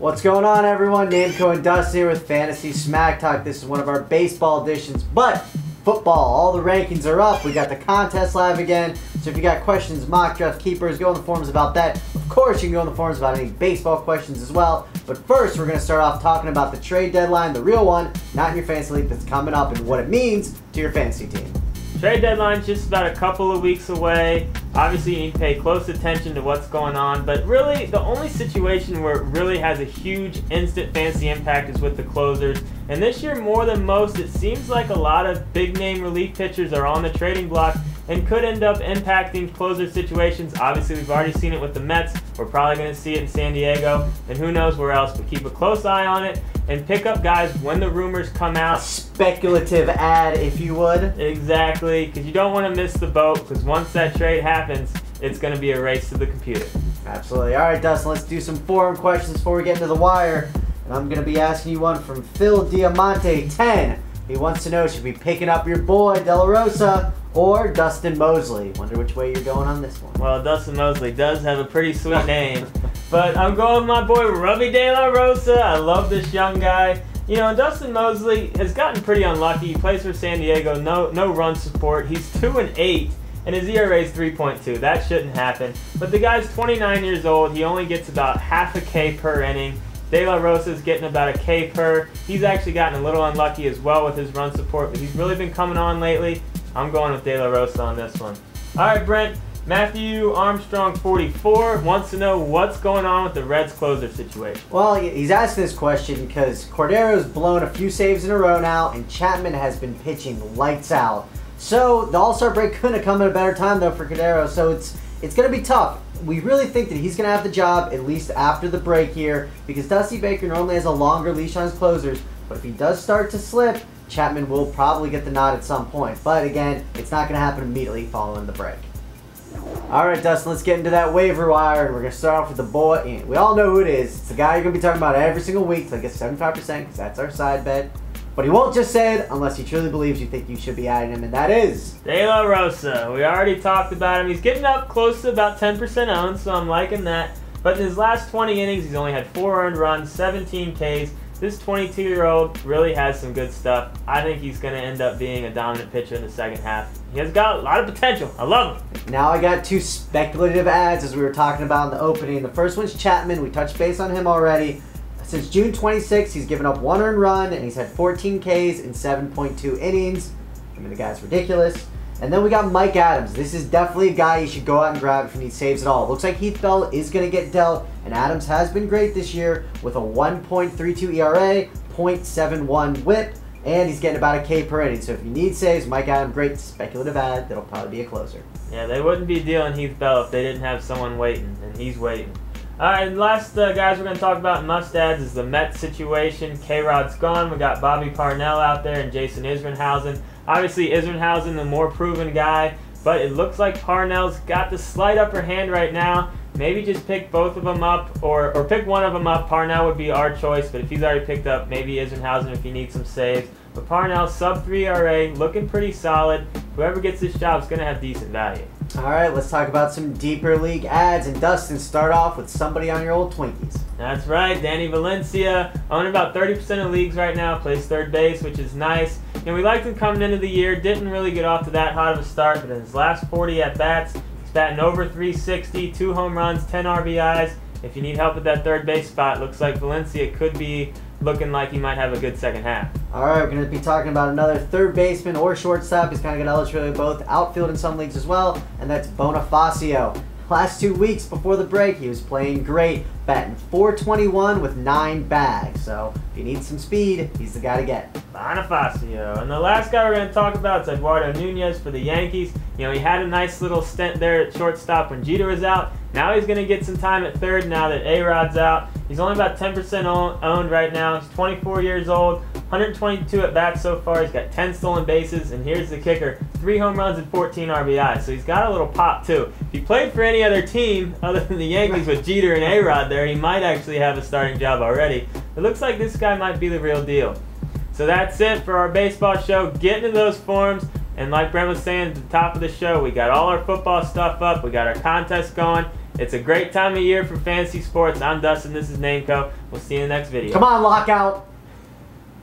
What's going on, everyone? Namco and Dustin here with Fantasy Smack Talk. This is one of our baseball editions, but football, all the rankings are up. We got the contest live again, so if you got questions, mock draft keepers, go on the forums about that. Of course, you can go on the forums about any baseball questions as well. But first, we're going to start off talking about the trade deadline, the real one, not in your fantasy league, that's coming up, and what it means to your fantasy team. Trade deadline's just about a couple of weeks away. Obviously, you need to pay close attention to what's going on, but really, the only situation where it really has a huge instant fantasy impact is with the closers. And this year, more than most, it seems like a lot of big-name relief pitchers are on the trading block and could end up impacting closer situations. Obviously, we've already seen it with the Mets. We're probably going to see it in San Diego, and who knows where else, but keep a close eye on it and pick up guys when the rumors come out. A speculative ad, if you would. Exactly, because you don't want to miss the boat, because once that trade happens, it's going to be a race to the computer. Absolutely. All right, Dustin, let's do some forum questions before we get into the wire. And I'm going to be asking you one from Phil Diamante 10. He wants to know, should we be picking up your boy, De La Rosa, or Dustin Mosley? Wonder which way you're going on this one. Well, Dustin Mosley does have a pretty sweet name, but I'm going with my boy, Robbie De La Rosa. I love this young guy. You know, Dustin Mosley has gotten pretty unlucky. He plays for San Diego, no run support. He's 2-8, and his ERA is 3.2. That shouldn't happen. But the guy's 29 years old. He only gets about half a K per inning. De La Rosa's getting about a K per. He's actually gotten a little unlucky as well with his run support, but he's really been coming on lately. I'm going with De La Rosa on this one. All right, Brent. Matthew Armstrong, 44, wants to know what's going on with the Reds closer situation. Well, he's asking this question because Cordero's blown a few saves in a row now, and Chapman has been pitching lights out. So the All-Star break couldn't have come at a better time, though, for Cordero, so it's going to be tough. We really think that he's going to have the job, at least after the break here, because Dusty Baker normally has a longer leash on his closers, but if he does start to slip, Chapman will probably get the nod at some point. But again, it's not going to happen immediately following the break. All right, Dustin, let's get into that waiver wire, and we're going to start off with the boy. And we all know who it is. It's the guy you're going to be talking about every single week till he gets 75%, because that's our side bet. But he won't just say it unless he truly believes you think you should be adding him, and that is De La Rosa. We already talked about him. He's getting up close to about 10% owned, so I'm liking that. But in his last 20 innings, he's only had 4 earned runs, 17 Ks. This 22-year-old really has some good stuff. I think he's going to end up being a dominant pitcher in the second half. He has got a lot of potential. I love him. Now I got 2 speculative ads as we were talking about in the opening. The first one's Chapman. We touched base on him already. Since June 26th, he's given up 1 earned run, and he's had 14 Ks in 7.2 innings. I mean, the guy's ridiculous. And then we got Mike Adams. This is definitely a guy you should go out and grab if you need saves at all. Looks like Heath Bell is going to get dealt, and Adams has been great this year with a 1.32 ERA, 0.71 WHIP, and he's getting about a K per inning. So if you need saves, Mike Adams, great speculative ad. That'll probably be a closer. Yeah, they wouldn't be dealing Heath Bell if they didn't have someone waiting, and he's waiting. All right, and last guys we're going to talk about in must-adds is the Mets situation. K-Rod's gone. We got Bobby Parnell out there and Jason Isringhausen. Obviously, Isringhausen, the more proven guy, but it looks like Parnell's got the slight upper hand right now. Maybe just pick both of them up, or pick one of them up. Parnell would be our choice, but if he's already picked up, maybe Isringhausen if he needs some saves. But Parnell, sub-3 ERA, looking pretty solid. Whoever gets this job is going to have decent value. All right, let's talk about some deeper league ads. And Dustin, start off with somebody on your old Twinkies. That's right, Danny Valencia, owning about 30% of leagues right now, plays third base, which is nice. And we liked him coming into the year, didn't really get off to that hot of a start, but in his last 40 at-bats, he's batting over 360, 2 home runs, 10 RBIs. If you need help at that third base spot, looks like Valencia could be looking like he might have a good second half. All right, we're going to be talking about another third baseman or shortstop. He's kind of got eligibility both, outfield in some leagues as well, and that's Bonifacio. Last 2 weeks before the break, he was playing great, batting .421 with 9 bags. So if you need some speed, he's the guy to get. Bonifacio. And the last guy we're going to talk about is Eduardo Nunez for the Yankees. You know, he had a nice little stint there at shortstop when Jeter was out. Now he's going to get some time at third now that A-Rod's out. He's only about 10% owned right now. He's 24 years old, 122 at-bats so far. He's got 10 stolen bases, and here's the kicker, 3 home runs and 14 RBIs. So he's got a little pop, too. If he played for any other team other than the Yankees with Jeter and A-Rod there, he might actually have a starting job already. It looks like this guy might be the real deal. So that's it for our baseball show. Get into those forums. And like Brent was saying at the top of the show, we got all our football stuff up. We got our contest going. It's a great time of year for fantasy sports. I'm Dustin. This is Nameco. We'll see you in the next video. Come on, Lockout.